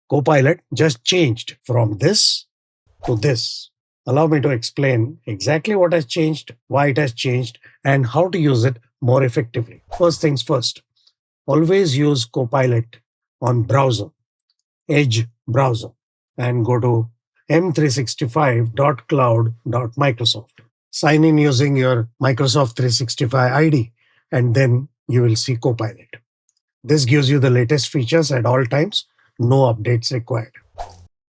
Copilot just changed from this to this. Allow me to explain exactly what has changed, why it has changed, and how to use it more effectively. First things first, always use Copilot on browser, Edge browser, and go to m365.cloud.microsoft. Sign in using your Microsoft 365 ID, and then you will see Copilot. This gives you the latest features at all times, no updates required.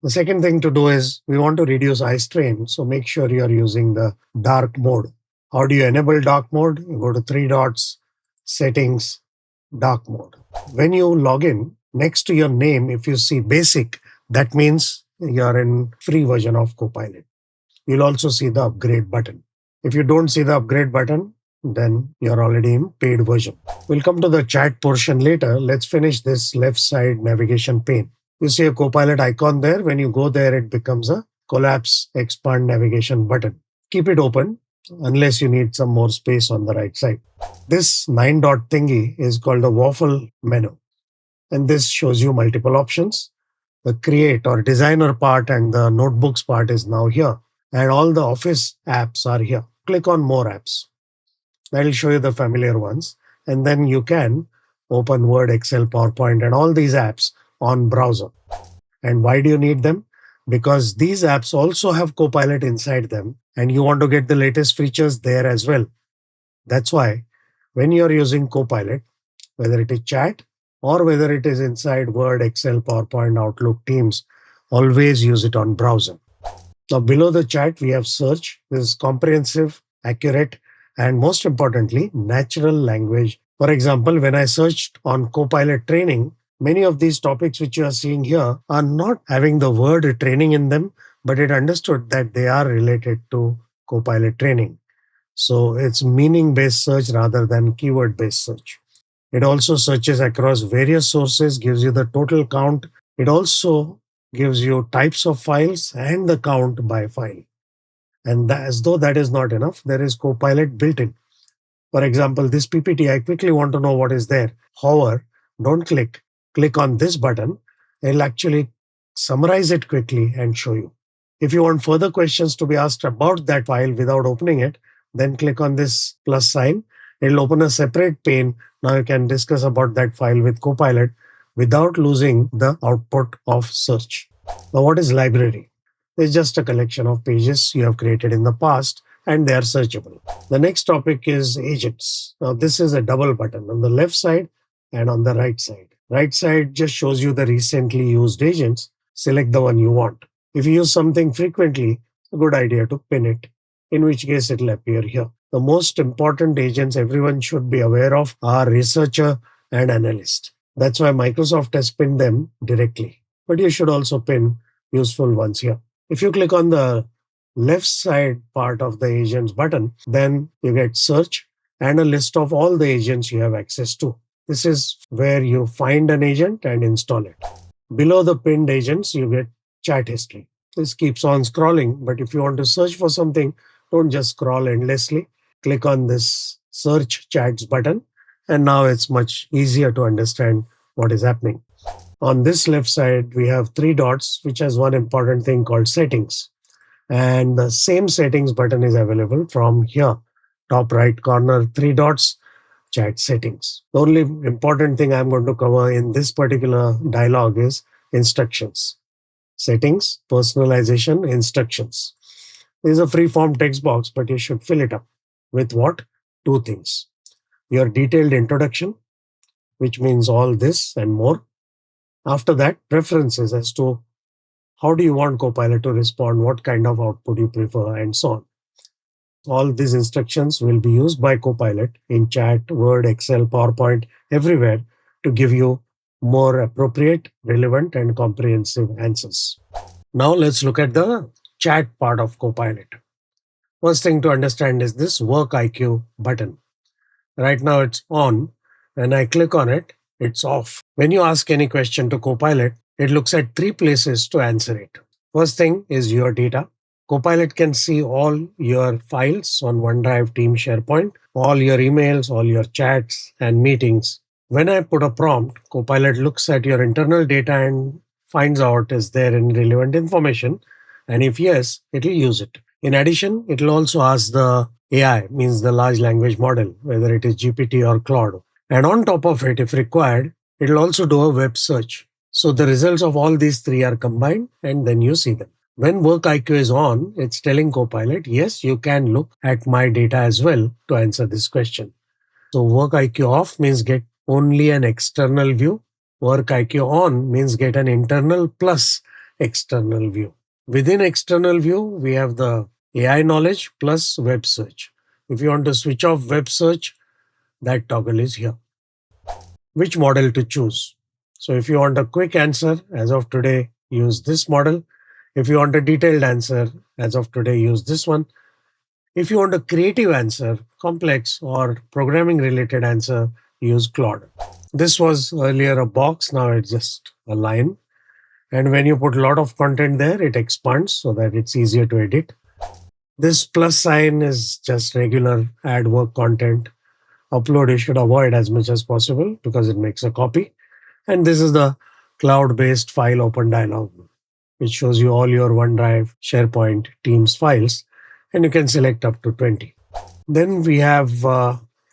The second thing to do is we want to reduce eye strain, so make sure you are using the dark mode. How do you enable dark mode? You go to three dots, settings, dark mode. When you log in, next to your name, if you see basic, that means you're in free version of Copilot. You'll also see the upgrade button. If you don't see the upgrade button, then you're already in paid version. We'll come to the chat portion later. Let's finish this left side navigation pane. You see a Copilot icon there. When you go there, it becomes a collapse expand navigation button. Keep it open unless you need some more space on the right side. This 9-dot thingy is called the waffle menu. And this shows you multiple options. The create or designer part and the notebooks part is now here. And all the office apps are here. Click on more apps. That will show you the familiar ones. And then you can open Word, Excel, PowerPoint, and all these apps on browser. And why do you need them? Because these apps also have Copilot inside them, and you want to get the latest features there as well. That's why when you're using Copilot, whether it is chat or whether it is inside Word, Excel, PowerPoint, Outlook, Teams, always use it on browser. Now below the chat, we have search. This is comprehensive, accurate, and most importantly, natural language. For example, when I searched on Copilot training, many of these topics which you are seeing here are not having the word training in them, but it understood that they are related to Copilot training. So it's meaning-based search rather than keyword-based search. It also searches across various sources, gives you the total count. It also gives you types of files and the count by file. And as though that is not enough, there is Copilot built in. For example, this PPT, I quickly want to know what is there. Hover, don't click. Click on this button. It'll actually summarize it quickly and show you. If you want further questions to be asked about that file without opening it, then click on this plus sign. It'll open a separate pane. Now you can discuss about that file with Copilot without losing the output of search. Now, what is library? It's just a collection of pages you have created in the past, and they are searchable. The next topic is agents. Now, this is a double button on the left side and on the right side. Right side just shows you the recently used agents. Select the one you want. If you use something frequently, a good idea to pin it, in which case it will appear here. The most important agents everyone should be aware of are researcher and analyst. That's why Microsoft has pinned them directly. But you should also pin useful ones here. If you click on the left side part of the agents button, then you get search and a list of all the agents you have access to. This is where you find an agent and install it. Below the pinned agents, you get chat history. This keeps on scrolling, but if you want to search for something, don't just scroll endlessly. Click on this search chats button, and now it's much easier to understand what is happening. On this left side, we have three dots, which has one important thing called settings. And the same settings button is available from here. Top right corner, three dots, chat settings. The only important thing I'm going to cover in this particular dialog is instructions. Settings, personalization, instructions. This is a free form text box, but you should fill it up with what? Two things. Your detailed introduction, which means all this and more. After that, preferences as to how do you want Copilot to respond, what kind of output you prefer, and so on. All these instructions will be used by Copilot in chat, Word, Excel, PowerPoint, everywhere to give you more appropriate, relevant, and comprehensive answers. Now let's look at the chat part of Copilot. First thing to understand is this Work IQ button. Right now it's on. When I click on it, it's off. When you ask any question to Copilot, it looks at three places to answer it. First thing is your data. Copilot can see all your files on OneDrive, Team, SharePoint, all your emails, all your chats and meetings. When I put a prompt, Copilot looks at your internal data and finds out is there any relevant information, and if yes, it will use it. In addition, it will also ask the AI, means the large language model, whether it is GPT or Claude. And on top of it, if required, it will also do a web search. So the results of all these three are combined and then you see them. When work IQ is on, it's telling Copilot, yes, you can look at my data as well to answer this question. So work IQ off means get only an external view. Work IQ on means get an internal plus external view. Within external view, we have the AI knowledge plus web search. If you want to switch off web search, that toggle is here. Which model to choose? So if you want a quick answer, as of today, use this model. If you want a detailed answer, as of today, use this one. If you want a creative answer, complex or programming related answer, use Claude. This was earlier a box, now it's just a line. And when you put a lot of content there, it expands so that it's easier to edit. This plus sign is just regular add work content. Upload you should avoid as much as possible because it makes a copy. And this is the cloud based file open dialog, which shows you all your OneDrive, SharePoint, Teams files, and you can select up to 20. Then we have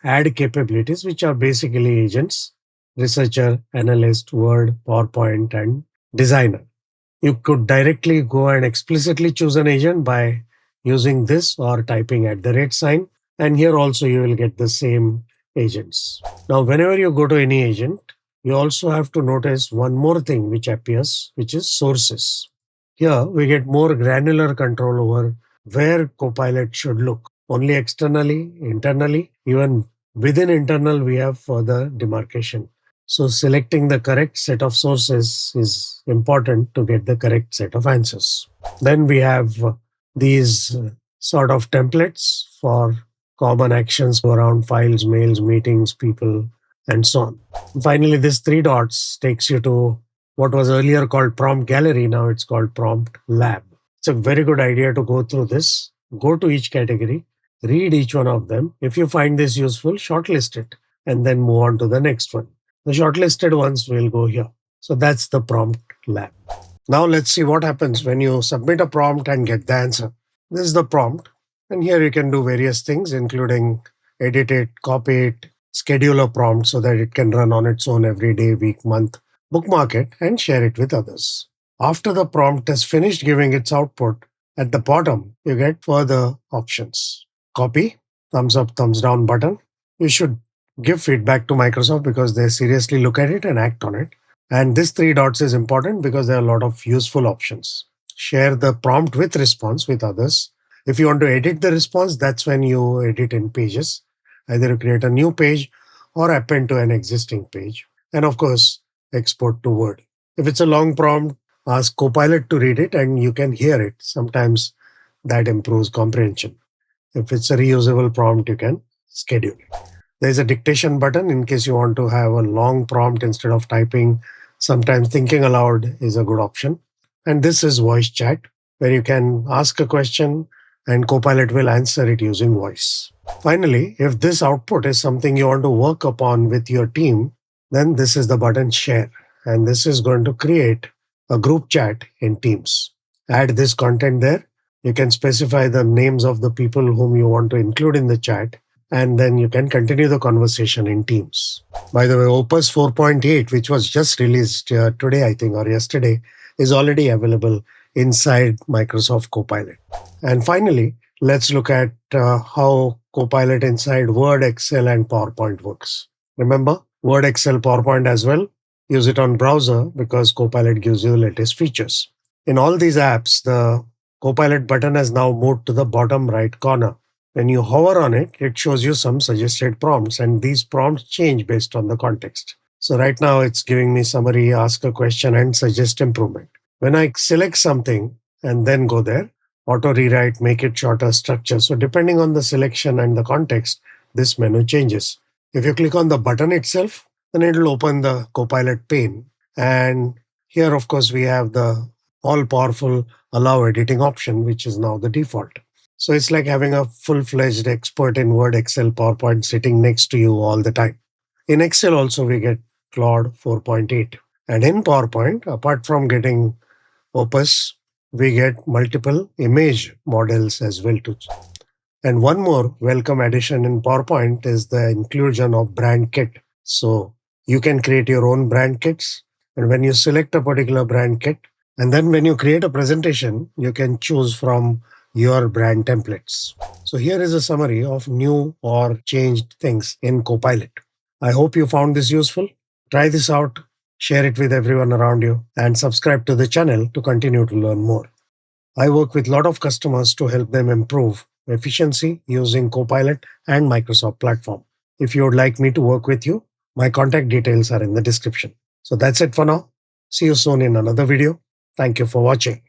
add capabilities, which are basically agents, researcher, analyst, Word, PowerPoint, and designer. You could directly go and explicitly choose an agent by using this or typing @ sign. And here also you will get the same agents. Now, whenever you go to any agent, you also have to notice one more thing which appears, which is sources. Here we get more granular control over where Copilot should look. Only externally, internally, even within internal, we have further demarcation. So selecting the correct set of sources is important to get the correct set of answers. Then we have these sort of templates for common actions around files, mails, meetings, people, and so on. Finally, this three dots takes you to what was earlier called prompt gallery. Now it's called prompt lab. It's a very good idea to go through this, go to each category, read each one of them. If you find this useful, shortlist it and then move on to the next one. The shortlisted ones will go here. So that's the prompt lab. Now let's see what happens when you submit a prompt and get the answer. This is the prompt. And here you can do various things, including edit it, copy it, schedule a prompt so that it can run on its own every day, week, month, bookmark it, and share it with others. After the prompt has finished giving its output, at the bottom, you get further options. Copy, thumbs up, thumbs down button. You should give feedback to Microsoft because they seriously look at it and act on it. And this three dots is important because there are a lot of useful options. Share the prompt with response with others. If you want to edit the response, that's when you edit in pages. Either you create a new page or append to an existing page. And of course, export to Word. If it's a long prompt, ask Copilot to read it and you can hear it. Sometimes that improves comprehension. If it's a reusable prompt, you can schedule it. There's a dictation button in case you want to have a long prompt instead of typing. Sometimes thinking aloud is a good option. And this is voice chat, where you can ask a question and Copilot will answer it using voice. Finally, if this output is something you want to work upon with your team, then this is the button share. And this is going to create a group chat in Teams. Add this content there. You can specify the names of the people whom you want to include in the chat, and then you can continue the conversation in Teams. By the way, Opus 4.8, which was just released today, I think, or yesterday, is already available inside Microsoft Copilot. And finally, let's look at how Copilot inside Word, Excel, and PowerPoint works. Remember, Word, Excel, PowerPoint as well. Use it on browser because Copilot gives you the latest features. In all these apps, the Copilot button has now moved to the bottom right corner. When you hover on it, it shows you some suggested prompts, and these prompts change based on the context. So right now it's giving me summary, ask a question, and suggest improvement. When I select something and then go there, auto rewrite, make it shorter, structure. So depending on the selection and the context, this menu changes. If you click on the button itself, then it will open the Copilot pane. And here, of course, we have the all-powerful allow editing option, which is now the default. So it's like having a full-fledged expert in Word, Excel, PowerPoint sitting next to you all the time. In Excel also, we get Claude 4.8. And in PowerPoint, apart from getting Opus, we get multiple image models as well too. And one more welcome addition in PowerPoint is the inclusion of brand kit. So you can create your own brand kits. And when you select a particular brand kit, and then when you create a presentation, you can choose from your brand templates. So here is a summary of new or changed things in Copilot. I hope you found this useful. Try this out, share it with everyone around you, and subscribe to the channel to continue to learn more. I work with a lot of customers to help them improve efficiency using Copilot and Microsoft platform. If you would like me to work with you, my contact details are in the description. So that's it for now. See you soon in another video. Thank you for watching.